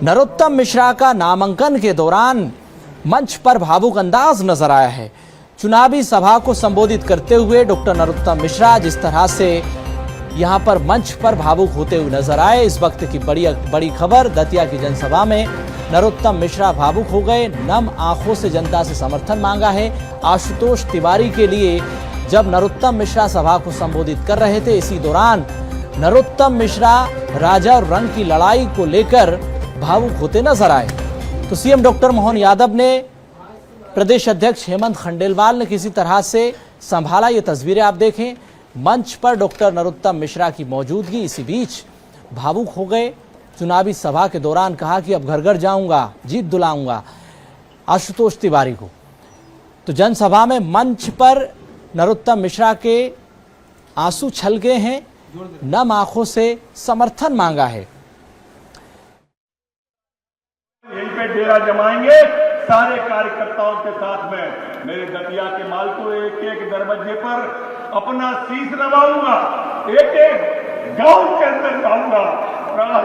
नरोत्तम मिश्रा का नामांकन के दौरान मंच पर भावुक अंदाज नजर आया है। चुनावी सभा को संबोधित करते हुए डॉक्टर नरोत्तम मिश्रा जिस तरह से यहां पर मंच पर भावुक होते हुए नजर आए, इस वक्त की बड़ी खबर। दतिया की जनसभा में नरोत्तम मिश्रा भावुक हो गए, नम आंखों से जनता से समर्थन मांगा है। आशुतोष तिवारी के लिए जब नरोत्तम मिश्रा सभा को संबोधित कर रहे थे, इसी दौरान नरोत्तम मिश्रा राजा और रंग की लड़ाई को लेकर भावुक होते नजर आए। तो सीएम डॉक्टर मोहन यादव ने प्रदेश अध्यक्ष हेमंत खंडेलवाल ने किसी तरह से संभाला। ये तस्वीरें आप देखें, मंच पर डॉक्टर नरोत्तम मिश्रा की मौजूदगी। इसी बीच भावुक हो गए। चुनावी सभा के दौरान कहा कि अब घर घर जाऊंगा, जीत दिलाऊंगा आशुतोष तिवारी को। तो जनसभा में मंच पर नरोत्तम मिश्रा के आंसू छलके हैं, नम आंखों से समर्थन मांगा है। यहीं पे डेरा जमाएंगे सारे कार्यकर्ताओं के साथ में। मेरे दतिया के माल को एक एक दरवाजे पर अपना शीश नवाऊंगा, एक एक गांव के अंदर जाऊंगा,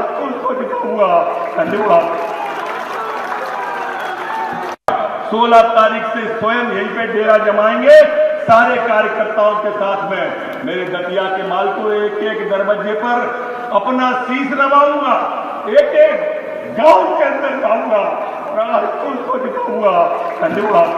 स्कूल को दिखाऊंगा। धन्यवाद। 16 तारीख से स्वयं यहीं पे डेरा जमाएंगे सारे कार्यकर्ताओं के साथ में। मेरे दतिया के माल को एक एक दरवाजे पर अपना शीश नवाऊंगा, एक एक गांव के अंदर जाऊंगा, स्कूल को दिखाऊंगा। धन्यवाद।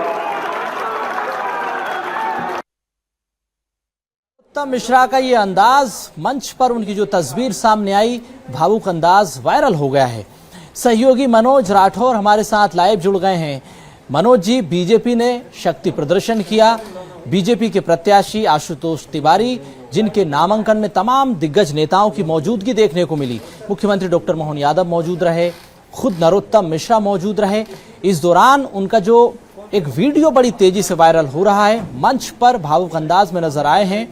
नरोत्तम मिश्रा का ये अंदाज, मंच पर उनकी जो तस्वीर सामने आई, भावुक अंदाज वायरल हो गया है। सहयोगी मनोज राठौर हमारे साथ लाइव जुड़ गए हैं। मनोज जी, बीजेपी ने शक्ति प्रदर्शन किया। बीजेपी के प्रत्याशी आशुतोष तिवारी, जिनके नामांकन में तमाम दिग्गज नेताओं की मौजूदगी देखने को मिली। मुख्यमंत्री डॉक्टर मोहन यादव मौजूद रहे, खुद नरोत्तम मिश्रा मौजूद रहे। इस दौरान उनका जो एक वीडियो बड़ी तेजी से वायरल हो रहा है, मंच पर भावुक अंदाज में नजर आए हैं।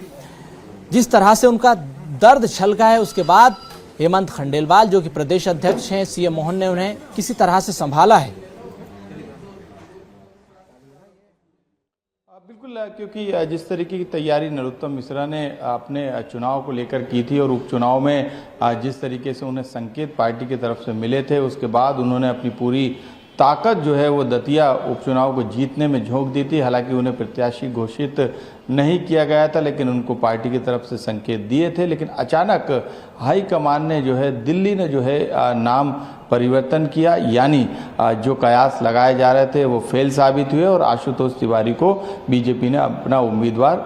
जिस तरह से उनका दर्द छलका है, उसके बाद हेमंत खंडेलवाल जो कि प्रदेश अध्यक्ष हैं, सीएम मोहन ने उन्हें किसी तरह से संभाला है। बिल्कुल, क्योंकि जिस तरीके की तैयारी नरोत्तम मिश्रा ने अपने चुनाव को लेकर की थी और उपचुनाव में जिस तरीके से उन्हें संकेत पार्टी की तरफ से मिले थे, उसके बाद उन्होंने अपनी पूरी ताकत जो है वो दतिया उपचुनाव को जीतने में झोंक दी थी। हालांकि उन्हें प्रत्याशी घोषित नहीं किया गया था, लेकिन उनको पार्टी की तरफ से संकेत दिए थे। लेकिन अचानक हाईकमान ने जो है, दिल्ली ने जो है नाम परिवर्तन किया, यानी जो कयास लगाए जा रहे थे वो फेल साबित हुए और आशुतोष तिवारी को बीजेपी ने अपना उम्मीदवार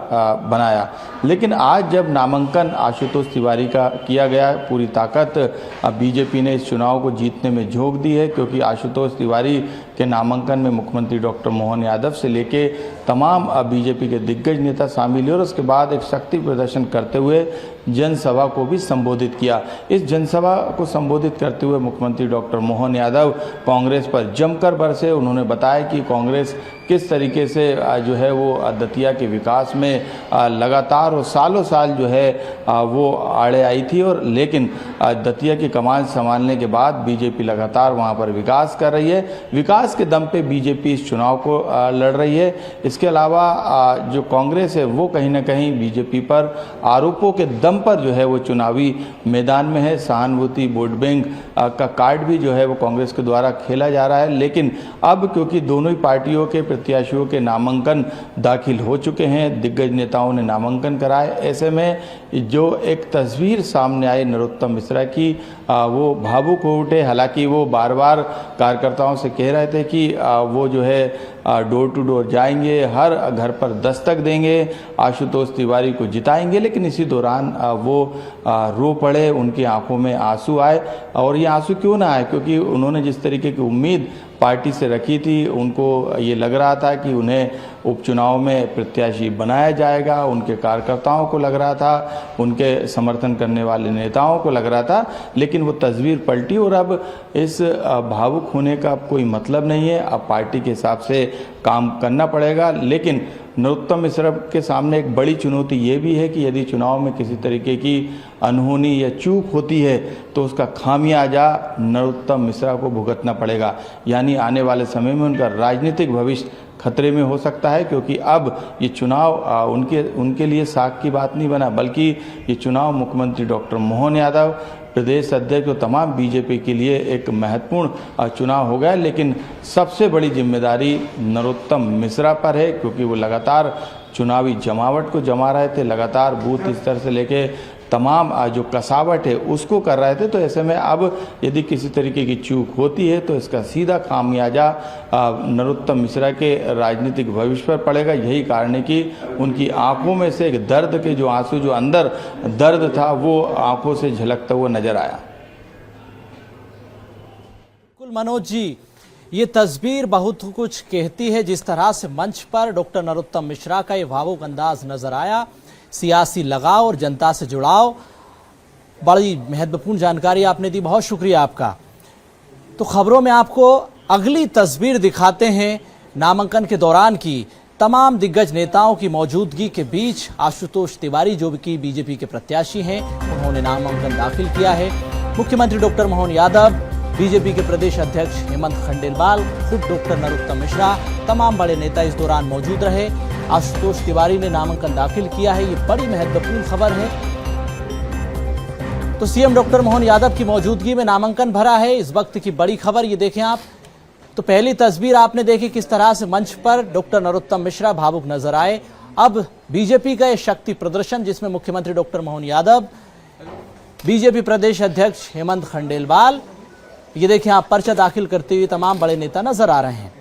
बनाया। लेकिन आज जब नामांकन आशुतोष तिवारी का किया गया, पूरी ताकत बीजेपी ने इस चुनाव को जीतने में झोंक दी है, क्योंकि आशुतोष तिवारी के नामांकन में मुख्यमंत्री डॉक्टर मोहन यादव से लेके तमाम बीजेपी के दिग्गज नेता शामिल हुए और उसके बाद एक शक्ति प्रदर्शन करते हुए जनसभा को भी संबोधित किया। इस जनसभा को संबोधित करते हुए मुख्यमंत्री डॉक्टर मोहन यादव कांग्रेस पर जमकर बरसे। उन्होंने बताया कि कांग्रेस किस तरीके से जो है वो दतिया के विकास में लगातार और सालों साल जो है वो आड़े आई थी, और लेकिन दतिया की कमान संभालने के बाद बीजेपी लगातार वहां पर विकास कर रही है। विकास के दम पे बीजेपी इस चुनाव को लड़ रही है। इसके अलावा जो कांग्रेस है वो कहीं ना कहीं बीजेपी पर आरोपों के दम पर जो है वो चुनावी मैदान में है। सहानुभूति वोट बैंक का कार्ड भी जो है वो कांग्रेस के द्वारा खेला जा रहा है। लेकिन अब क्योंकि दोनों ही पार्टियों के प्रत्याशियों के नामांकन दाखिल हो चुके हैं, दिग्गज नेताओं ने नामांकन कराए, ऐसे में जो एक तस्वीर सामने आई नरोत्तम मिश्रा की, वो भावुक हो उठे। हालांकि वो बार बार कार्यकर्ताओं से कह रहे थे कि वो जो है डोर टू डोर जाएंगे, हर घर पर दस्तक देंगे, आशुतोष तिवारी को जिताएंगे। लेकिन इसी दौरान वो रो पड़े, उनकी आंखों में आंसू आए। और ये आंसू क्यों ना आए, क्योंकि उन्होंने जिस तरीके की उम्मीद पार्टी से रखी थी, उनको ये लग रहा था कि उन्हें उपचुनाव में प्रत्याशी बनाया जाएगा। उनके कार्यकर्ताओं को लग रहा था, उनके समर्थन करने वाले नेताओं को लग रहा था। लेकिन वो तस्वीर पलटी और अब इस भावुक होने का कोई मतलब नहीं है। अब पार्टी के हिसाब से काम करना पड़ेगा। लेकिन नरोत्तम मिश्रा के सामने एक बड़ी चुनौती ये भी है कि यदि चुनाव में किसी तरीके की अनहोनी या चूक होती है तो उसका खामियाजा नरोत्तम मिश्रा को भुगतना पड़ेगा। यानी आने वाले समय में उनका राजनीतिक भविष्य खतरे में हो सकता है, क्योंकि अब ये चुनाव उनके लिए साख की बात नहीं बना, बल्कि ये चुनाव मुख्यमंत्री डॉक्टर मोहन यादव, प्रदेश अध्यक्ष और तमाम बीजेपी के लिए एक महत्वपूर्ण चुनाव हो गया। लेकिन सबसे बड़ी जिम्मेदारी नरोत्तम मिश्रा पर है, क्योंकि वो लगातार चुनावी जमावट को जमा रहे थे, लगातार बूथ स्तर से लेके तमाम जो कसावट है उसको कर रहे थे। तो ऐसे में अब यदि किसी तरीके की चूक होती है तो इसका सीधा खामियाजा नरोत्तम मिश्रा के राजनीतिक भविष्य पर पड़ेगा। यही कारण है कि उनकी आंखों में से एक दर्द के जो आंसू, जो अंदर दर्द था, वो आंखों से झलकता हुआ नजर आया। कुल मनोज जी, ये तस्वीर बहुत कुछ कहती है। जिस तरह से मंच पर डॉक्टर नरोत्तम मिश्रा का ये भावुक अंदाज नजर आया, सियासी लगाव और जनता से जुड़ाव, बड़ी महत्वपूर्ण जानकारी आपने दी, बहुत शुक्रिया आपका। तो खबरों में आपको अगली तस्वीर दिखाते हैं नामांकन के दौरान की। तमाम दिग्गज नेताओं की मौजूदगी के बीच आशुतोष तिवारी, जो कि बीजेपी के प्रत्याशी हैं, उन्होंने नामांकन दाखिल किया है। मुख्यमंत्री डॉक्टर मोहन यादव, बीजेपी के प्रदेश अध्यक्ष हेमंत खंडेलवाल, खुद डॉक्टर नरोत्तम मिश्रा, तमाम बड़े नेता इस दौरान मौजूद रहे। आशुतोष तिवारी ने नामांकन दाखिल किया है, ये बड़ी महत्वपूर्ण खबर है। तो सीएम डॉक्टर मोहन यादव की मौजूदगी में नामांकन भरा है, इस वक्त की बड़ी खबर ये देखें आप। तो पहली तस्वीर आपने देखी किस तरह से मंच पर डॉक्टर नरोत्तम मिश्रा भावुक नजर आए। अब बीजेपी का यह शक्ति प्रदर्शन, जिसमें मुख्यमंत्री डॉक्टर मोहन यादव, बीजेपी प्रदेश अध्यक्ष हेमंत खंडेलवाल, ये देखें आप, पर्चा दाखिल करते हुए तमाम बड़े नेता नजर आ रहे हैं।